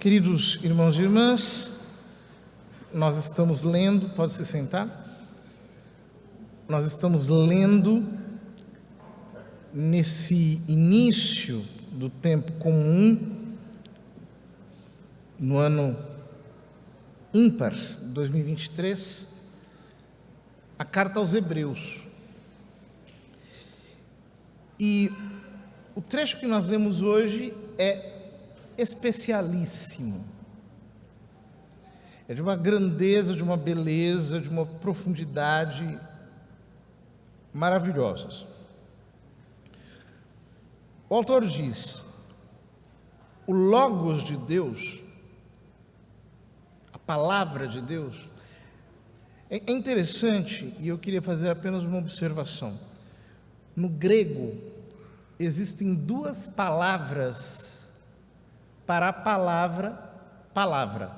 Queridos irmãos e irmãs, nós estamos lendo, pode se sentar? Nós estamos lendo nesse início do tempo comum, no ano ímpar, 2023, a carta aos Hebreus. E o trecho que nós lemos hoje é especialíssimo. É de uma grandeza, de uma beleza, de uma profundidade maravilhosas. O autor diz: o Logos de Deus, a palavra de Deus, é interessante, e eu queria fazer apenas uma observação. No grego, existem duas palavras para a palavra palavra.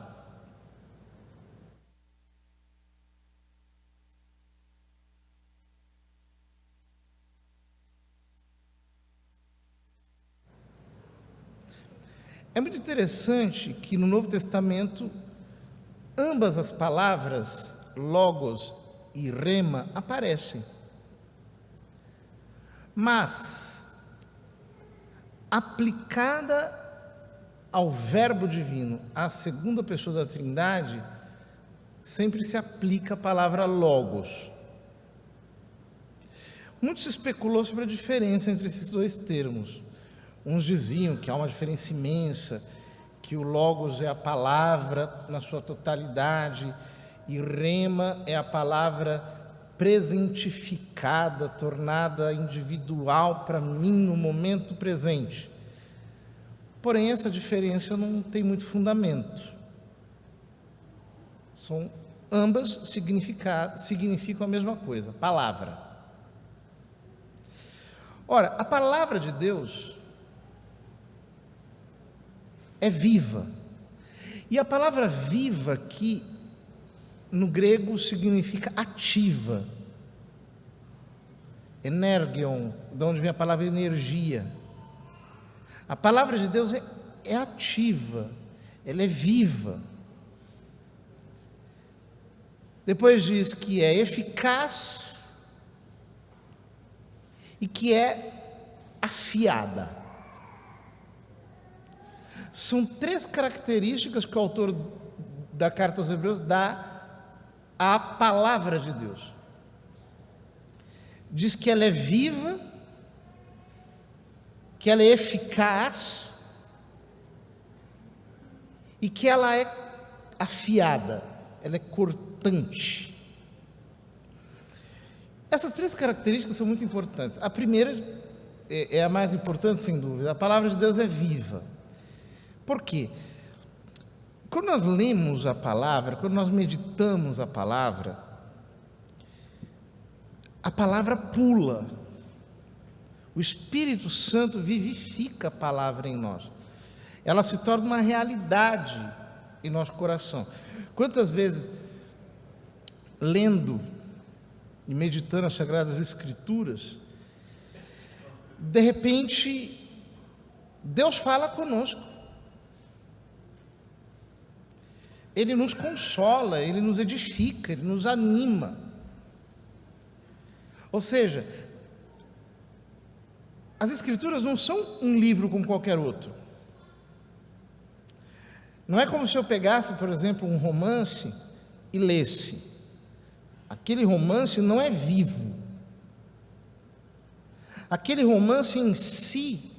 É muito interessante que no Novo Testamento ambas as palavras, logos e rema, aparecem. Mas, aplicada ao verbo divino, à segunda pessoa da Trindade, sempre se aplica a palavra logos. Muito se especulou sobre a diferença entre esses dois termos. Uns diziam que há uma diferença imensa, que o logos é a palavra na sua totalidade e rema é a palavra presentificada, tornada individual para mim no momento presente. Porém, essa diferença não tem muito fundamento. Ambas significam a mesma coisa, palavra. Ora, a palavra de Deus é viva. E a palavra viva aqui, no grego, significa ativa. Energion, de onde vem a palavra energia. A palavra de Deus é ativa, ela é viva. Depois diz que é eficaz e que é afiada. São três características que o autor da carta aos Hebreus dá à palavra de Deus. Diz que ela é viva, que ela é eficaz e que ela é afiada, ela é cortante. Essas três características são muito importantes. A primeira é a mais importante, sem dúvida. A palavra de Deus é viva. Por quê? Quando nós lemos a palavra, quando nós meditamos a palavra pula. O Espírito Santo vivifica a palavra em nós. Ela se torna uma realidade em nosso coração. Quantas vezes, lendo e meditando as Sagradas Escrituras, de repente, Deus fala conosco. Ele nos consola, Ele nos edifica, Ele nos anima. Ou seja, as Escrituras não são um livro como qualquer outro. Não é como se eu pegasse, por exemplo, um romance e lesse. Aquele romance não é vivo. Aquele romance em si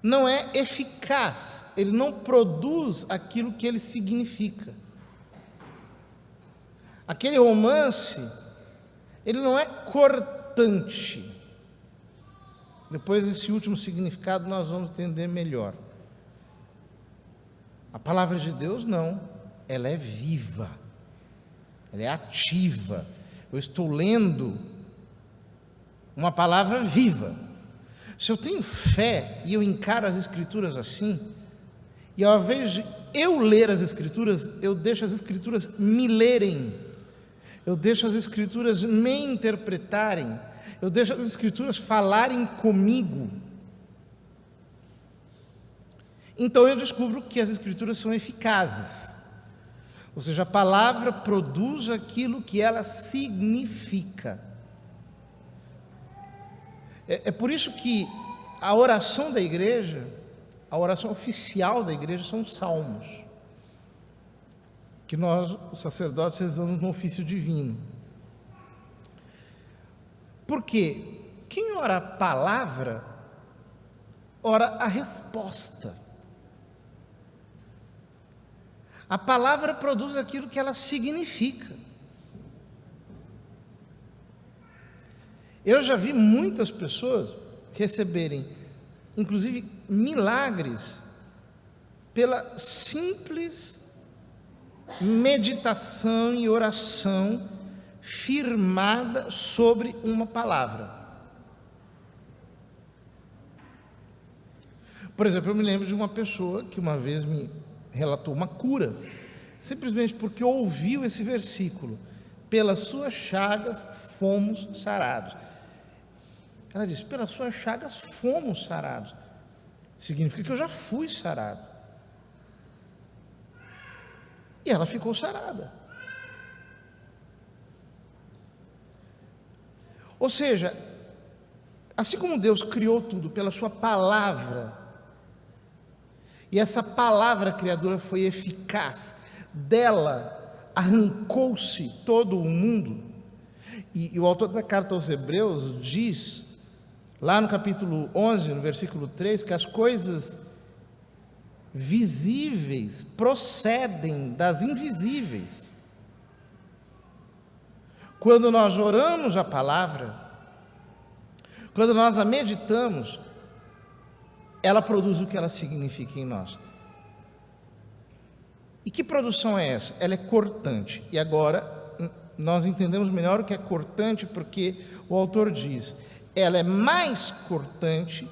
não é eficaz. Ele não produz aquilo que ele significa. Aquele romance, ele não é cortante. Depois desse último significado nós vamos entender melhor. A palavra de Deus não, ela é viva, ela é ativa. Eu estou lendo uma palavra viva. Se eu tenho fé e eu encaro as Escrituras assim, e ao invés de eu ler as Escrituras, eu deixo as Escrituras me lerem, eu deixo as Escrituras me interpretarem, eu deixo as Escrituras falarem comigo. Então eu descubro que as Escrituras são eficazes. Ou seja, a palavra produz aquilo que ela significa. É por isso que a oração da igreja, a oração oficial da igreja são os salmos, que nós, os sacerdotes, rezamos no ofício divino. Porque quem ora a palavra, ora a resposta. A palavra produz aquilo que ela significa. Eu já vi muitas pessoas receberem, inclusive, milagres pela simples meditação e oração firmada sobre uma palavra. Por exemplo, eu me lembro de uma pessoa que uma vez me relatou uma cura, simplesmente porque ouviu esse versículo: pelas suas chagas fomos sarados. Ela disse: pelas suas chagas fomos sarados. Significa que eu já fui sarado. E ela ficou sarada. Ou seja, assim como Deus criou tudo pela sua palavra, e essa palavra criadora foi eficaz, dela arrancou-se todo o mundo, e o autor da carta aos Hebreus diz, lá no capítulo 11, no versículo 3, que as coisas visíveis procedem das invisíveis. Quando nós oramos a palavra, quando nós a meditamos, ela produz o que ela significa em nós. E que produção é essa? Ela é cortante. E agora nós entendemos melhor o que é cortante, porque o autor diz: ela é mais cortante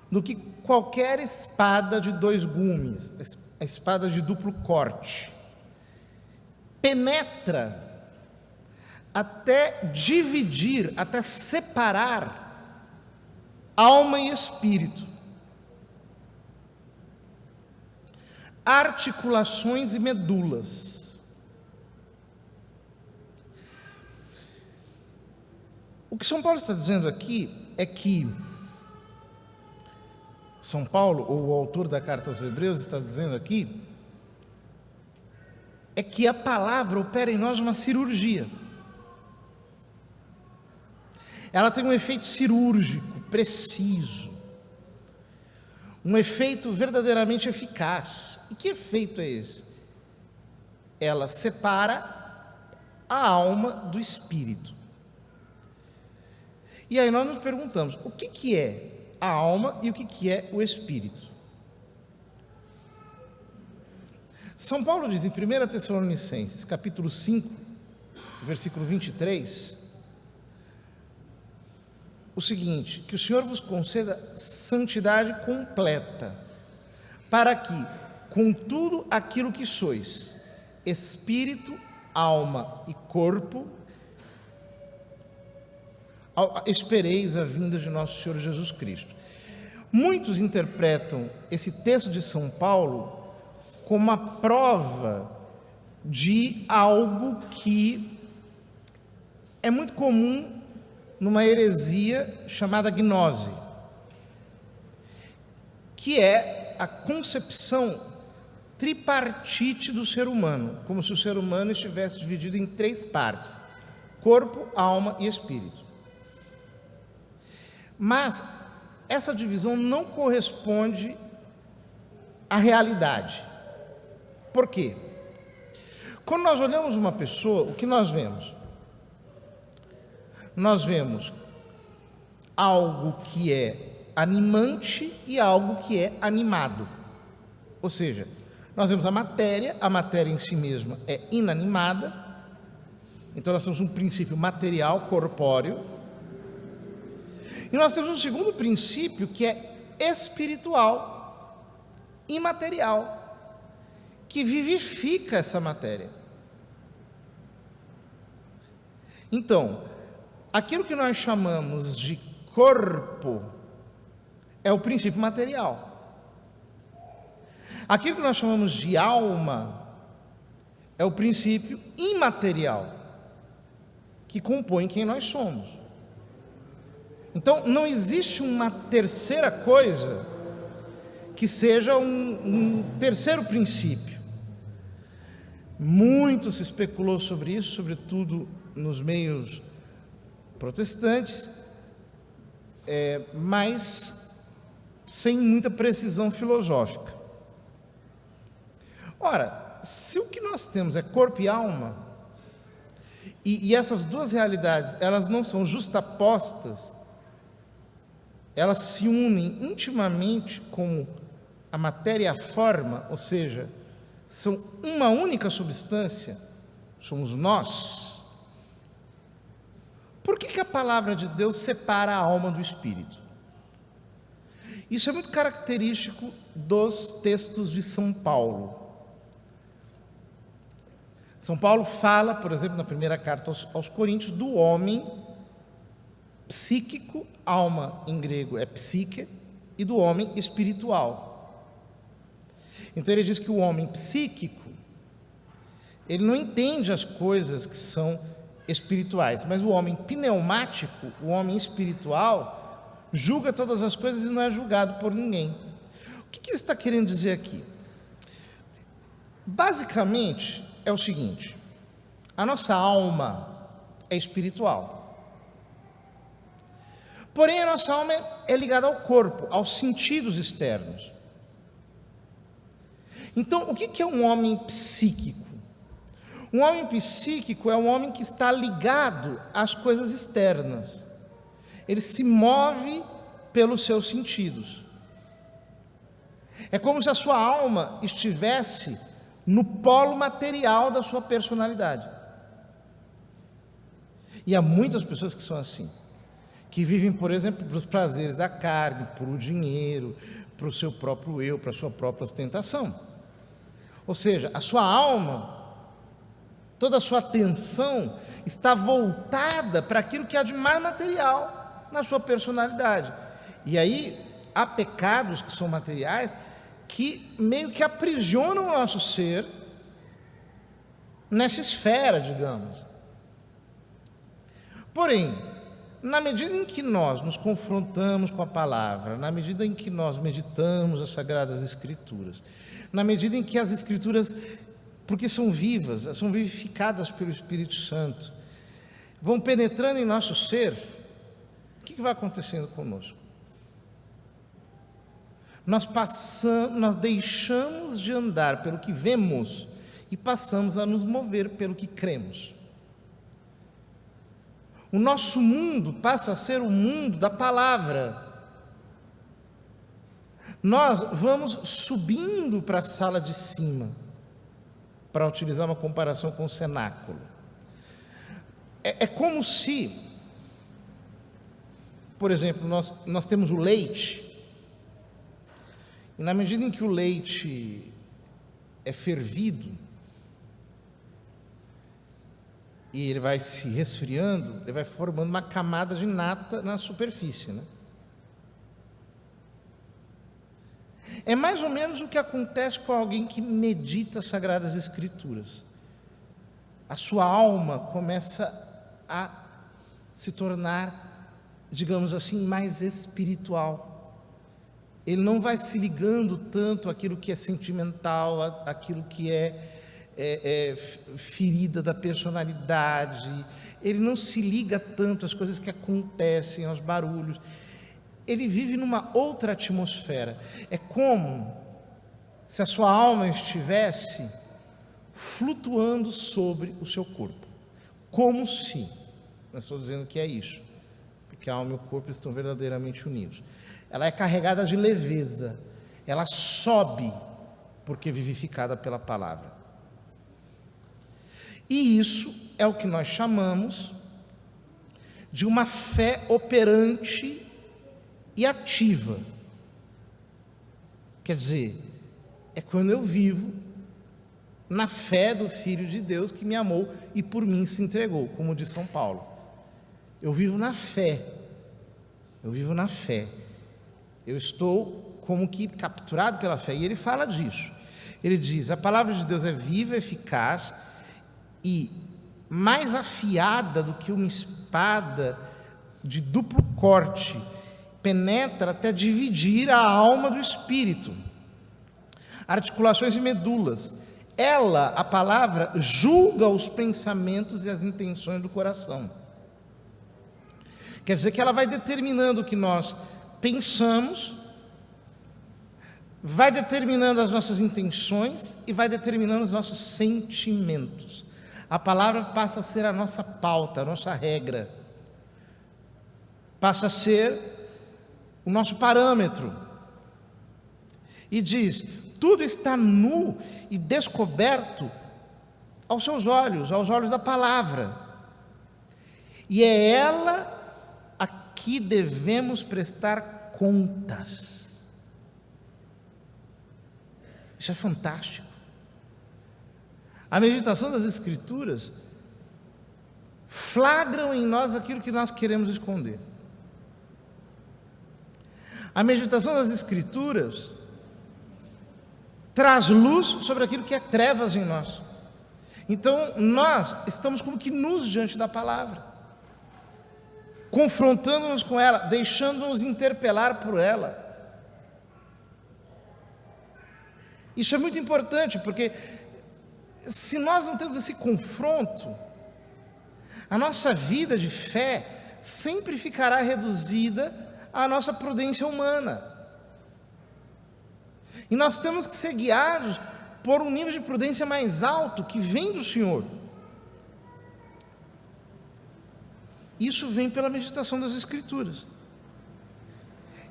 do que qualquer espada de 2 gumes, a espada de duplo corte. Penetra até dividir, até separar alma e espírito, articulações e medulas. O que São Paulo está dizendo aqui é que São Paulo, ou o autor da carta aos Hebreus, está dizendo aqui, é que a palavra opera em nós uma cirurgia. Ela tem um efeito cirúrgico, preciso, um efeito verdadeiramente eficaz. E que efeito é esse? Ela separa a alma do espírito. E aí nós nos perguntamos: o que é a alma e o que é o espírito? São Paulo diz em 1 Tessalonicenses, capítulo 5, versículo 23, o seguinte: que o Senhor vos conceda santidade completa, para que, com tudo aquilo que sois, espírito, alma e corpo, espereis a vinda de nosso Senhor Jesus Cristo. Muitos interpretam esse texto de São Paulo como uma prova de algo que é muito comum numa heresia chamada gnose, que é a concepção tripartite do ser humano, como se o ser humano estivesse dividido em 3 partes: corpo, alma e espírito. Mas essa divisão não corresponde à realidade. Por quê? Quando nós olhamos uma pessoa, o que nós vemos? Nós vemos algo que é animante e algo que é animado. Ou seja, nós vemos a matéria em si mesma é inanimada, então nós temos um princípio material, corpóreo, e nós temos um segundo princípio que é espiritual, imaterial, que vivifica essa matéria. Então, aquilo que nós chamamos de corpo é o princípio material. Aquilo que nós chamamos de alma é o princípio imaterial que compõe quem nós somos. Então, não existe uma terceira coisa que seja um terceiro princípio. Muito se especulou sobre isso, sobretudo nos meios protestantes, mas sem muita precisão filosófica. Ora, se o que nós temos é corpo e alma, e essas duas realidades, elas não são justapostas, elas se unem intimamente como a matéria e a forma, ou seja, são uma única substância, somos nós. Por que a palavra de Deus separa a alma do espírito? Isso é muito característico dos textos de São Paulo. São Paulo fala, por exemplo, na primeira carta aos Coríntios, do homem psíquico, alma em grego é psique, e do homem espiritual. Então ele diz que o homem psíquico, ele não entende as coisas que são espirituais, mas o homem pneumático, o homem espiritual, julga todas as coisas e não é julgado por ninguém. O que ele está querendo dizer aqui? Basicamente é o seguinte: a nossa alma é espiritual, porém a nossa alma é ligada ao corpo, aos sentidos externos. Então, o que é um homem psíquico? Um homem psíquico é um homem que está ligado às coisas externas. Ele se move pelos seus sentidos. É como se a sua alma estivesse no polo material da sua personalidade. E há muitas pessoas que são assim, que vivem, por exemplo, para os prazeres da carne, para o dinheiro, para o seu próprio eu, para a sua própria ostentação. Ou seja, a sua alma, toda a sua atenção está voltada para aquilo que há de mais material na sua personalidade. E aí há pecados que são materiais que meio que aprisionam o nosso ser nessa esfera, digamos. Porém, na medida em que nós nos confrontamos com a palavra, na medida em que nós meditamos as Sagradas Escrituras, na medida em que as Escrituras, porque são vivas, são vivificadas pelo Espírito Santo, vão penetrando em nosso ser, o que vai acontecendo conosco? Nós deixamos de andar pelo que vemos e passamos a nos mover pelo que cremos. O nosso mundo passa a ser o mundo da palavra. Nós vamos subindo para a sala de cima, para utilizar uma comparação com o cenáculo. É como se, por exemplo, nós temos o leite, e na medida em que o leite é fervido, e ele vai se resfriando, ele vai formando uma camada de nata na superfície, né? É mais ou menos o que acontece com alguém que medita as Sagradas Escrituras. A sua alma começa a se tornar, digamos assim, mais espiritual. Ele não vai se ligando tanto àquilo que é sentimental, àquilo que é ferida da personalidade. Ele não se liga tanto às coisas que acontecem, aos barulhos. Ele vive numa outra atmosfera. É como se a sua alma estivesse flutuando sobre o seu corpo. Como se, não estou dizendo que é isso, porque a alma e o corpo estão verdadeiramente unidos. Ela é carregada de leveza, ela sobe porque é vivificada pela palavra. E isso é o que nós chamamos de uma fé operante e ativa. Quer dizer, é quando eu vivo na fé do Filho de Deus que me amou e por mim se entregou, como diz São Paulo. Eu vivo na fé, eu estou como que capturado pela fé, e ele fala disso. Ele diz: a palavra de Deus é viva, eficaz e mais afiada do que uma espada de duplo corte, penetra até dividir a alma do espírito, articulações e medulas. Ela, a palavra, julga os pensamentos e as intenções do coração. Quer dizer que ela vai determinando o que nós pensamos, vai determinando as nossas intenções e vai determinando os nossos sentimentos. A palavra passa a ser a nossa pauta, a nossa regra. Passa a ser o nosso parâmetro. E diz: tudo está nu e descoberto aos seus olhos, aos olhos da palavra. E é ela a que devemos prestar contas. Isso é fantástico. A meditação das Escrituras flagram em nós aquilo que nós queremos esconder. A meditação das Escrituras traz luz sobre aquilo que é trevas em nós. Então nós estamos como que nus diante da palavra, confrontando-nos com ela, deixando-nos interpelar por ela. Isso é muito importante, porque se nós não temos esse confronto, a nossa vida de fé sempre ficará reduzida à nossa prudência humana. E nós temos que ser guiados por um nível de prudência mais alto que vem do Senhor. Isso vem pela meditação das Escrituras.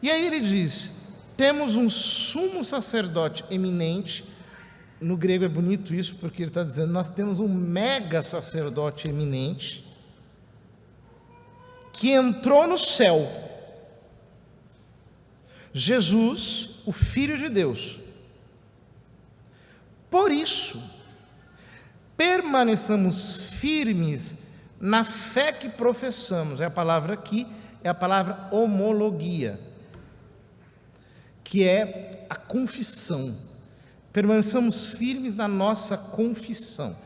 E aí ele diz: temos um sumo sacerdote eminente. No grego é bonito isso, porque ele está dizendo: nós temos um mega sacerdote eminente que entrou no céu, Jesus, o Filho de Deus. Por isso, permaneçamos firmes na fé que professamos. A palavra aqui é a palavra homologia, que é a confissão. Permaneçamos firmes na nossa confissão.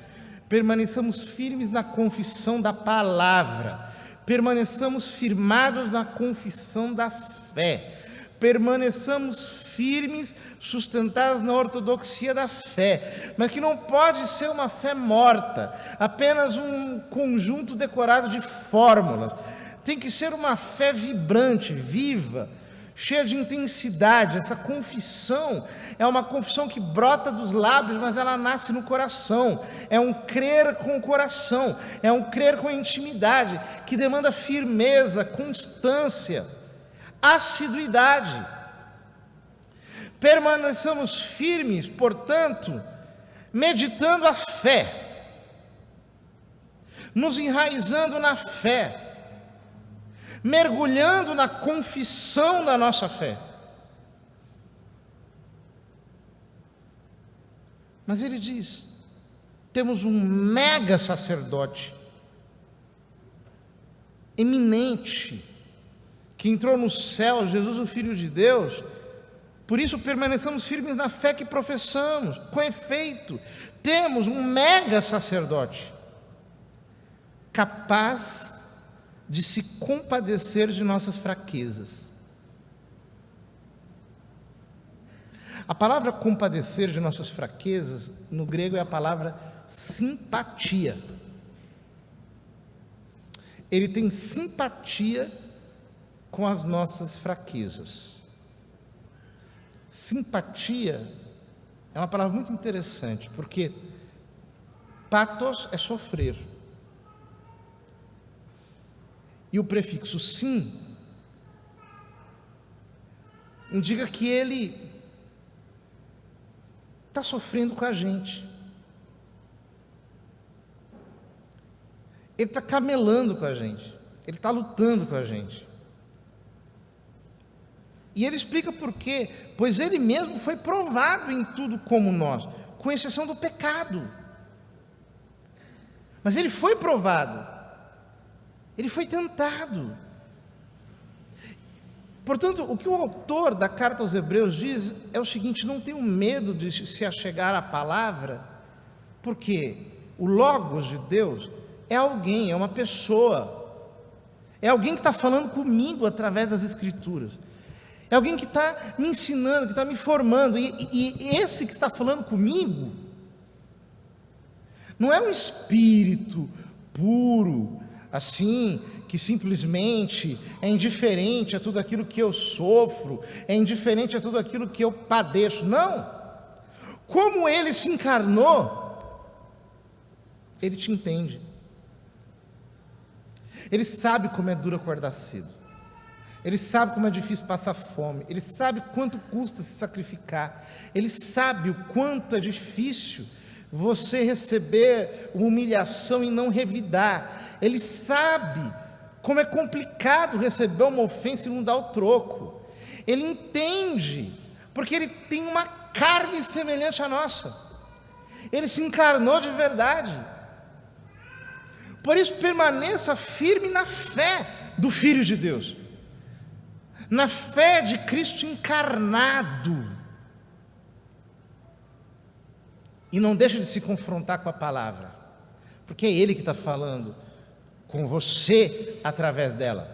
Permaneçamos firmes na confissão da palavra. Permaneçamos firmados na confissão da fé. Permaneçamos firmes, sustentados na ortodoxia da fé, mas que não pode ser uma fé morta, apenas um conjunto decorado de fórmulas. Tem que ser uma fé vibrante, viva, cheia de intensidade. Essa confissão é uma confissão que brota dos lábios, mas ela nasce no coração. É um crer com o coração, é um crer com a intimidade, que demanda firmeza, constância, assiduidade. Permaneçamos firmes, portanto, meditando a fé, nos enraizando na fé, mergulhando na confissão da nossa fé. Mas ele diz: temos um mega sacerdote eminente que entrou no céu, Jesus, o Filho de Deus. Por isso permaneçamos firmes na fé que professamos. Com efeito, temos um mega sacerdote capaz de se compadecer de nossas fraquezas. A palavra compadecer de nossas fraquezas, no grego, é a palavra simpatia. Ele tem simpatia com as nossas fraquezas. Simpatia é uma palavra muito interessante, porque pathos é sofrer, e o prefixo sim indica que ele está sofrendo com a gente, ele está camelando com a gente, ele está lutando com a gente. E ele explica por quê: pois ele mesmo foi provado em tudo como nós, com exceção do pecado. Mas ele foi provado, ele foi tentado. Portanto, o que o autor da carta aos Hebreus diz é o seguinte: não tenham medo de se achegar à palavra, porque o Logos de Deus é alguém, é uma pessoa, é alguém que está falando comigo através das Escrituras, é alguém que está me ensinando, que está me formando, e esse que está falando comigo não é um espírito puro, assim, que simplesmente é indiferente a tudo aquilo que eu sofro, é indiferente a tudo aquilo que eu padeço. Não! Como ele se encarnou, ele te entende. Ele sabe como é duro acordar cedo. Ele sabe como é difícil passar fome. Ele sabe quanto custa se sacrificar. Ele sabe o quanto é difícil você receber uma humilhação e não revidar. Ele sabe como é complicado receber uma ofensa e não dar o troco. Ele entende, porque ele tem uma carne semelhante à nossa. Ele se encarnou de verdade. Por isso, permaneça firme na fé do Filho de Deus, na fé de Cristo encarnado. E não deixe de se confrontar com a palavra, porque é Ele que está falando com você através dela,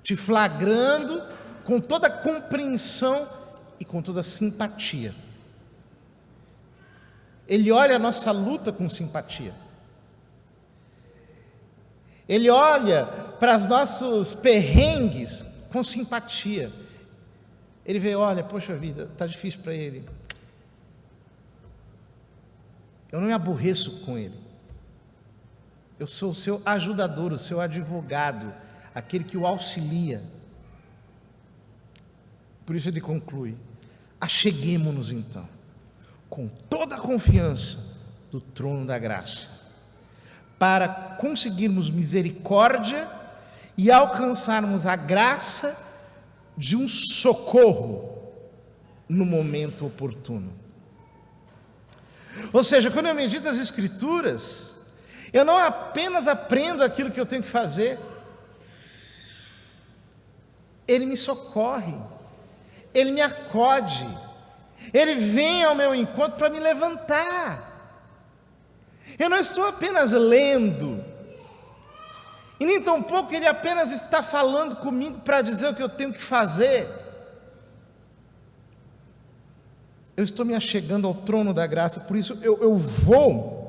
te flagrando com toda compreensão e com toda simpatia. Ele olha a nossa luta com simpatia. Ele olha para os nossos perrengues com simpatia. Ele vê, olha, poxa vida, está difícil para ele. Eu não me aborreço com ele. Eu sou o seu ajudador, o seu advogado, aquele que o auxilia. Por isso ele conclui: acheguemo-nos então, com toda a confiança, do trono da graça, para conseguirmos misericórdia e alcançarmos a graça de um socorro no momento oportuno. Ou seja, quando eu medito as Escrituras, eu não apenas aprendo aquilo que eu tenho que fazer, Ele me socorre, Ele me acode, Ele vem ao meu encontro para me levantar. Eu não estou apenas lendo, e nem tampouco Ele apenas está falando comigo para dizer o que eu tenho que fazer. Eu estou me achegando ao trono da graça, por isso eu vou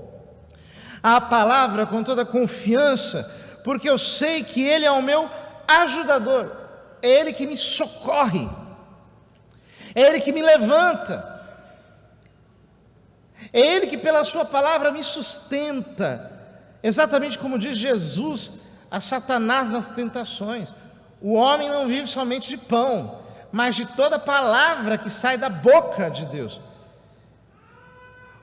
à palavra com toda confiança, porque eu sei que Ele é o meu ajudador, é Ele que me socorre, é Ele que me levanta, é Ele que pela sua palavra me sustenta, exatamente como diz Jesus a Satanás nas tentações: o homem não vive somente de pão, mas de toda palavra que sai da boca de Deus.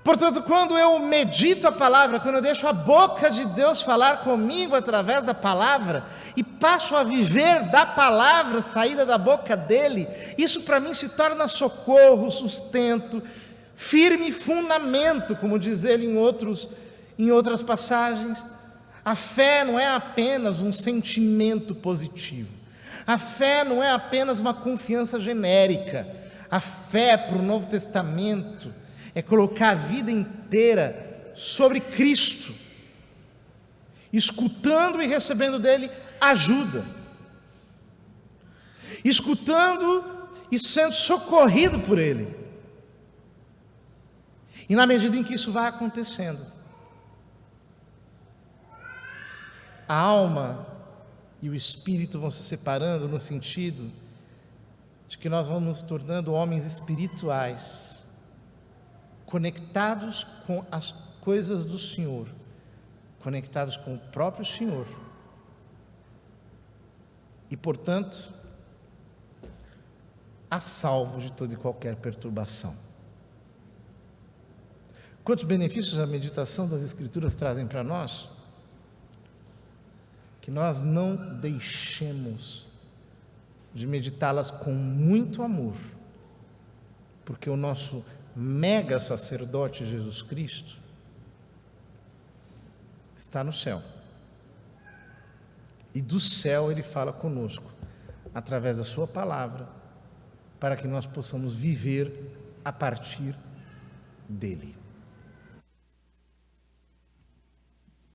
Portanto, quando eu medito a palavra, quando eu deixo a boca de Deus falar comigo através da palavra, e passo a viver da palavra saída da boca dele, isso para mim se torna socorro, sustento, firme fundamento, como diz ele em outras passagens. A fé não é apenas um sentimento positivo. A fé não é apenas uma confiança genérica. A fé para o Novo Testamento é colocar a vida inteira sobre Cristo, escutando e recebendo dele ajuda, escutando e sendo socorrido por ele. E na medida em que isso vai acontecendo, a alma e o espírito vão se separando, no sentido de que nós vamos nos tornando homens espirituais, conectados com as coisas do Senhor, conectados com o próprio Senhor, e portanto a salvo de toda e qualquer perturbação. Quantos benefícios a meditação das Escrituras trazem para nós? Que nós não deixemos de meditá-las com muito amor, porque o nosso mega sacerdote Jesus Cristo está no céu, e do céu Ele fala conosco através da sua palavra, para que nós possamos viver a partir dele.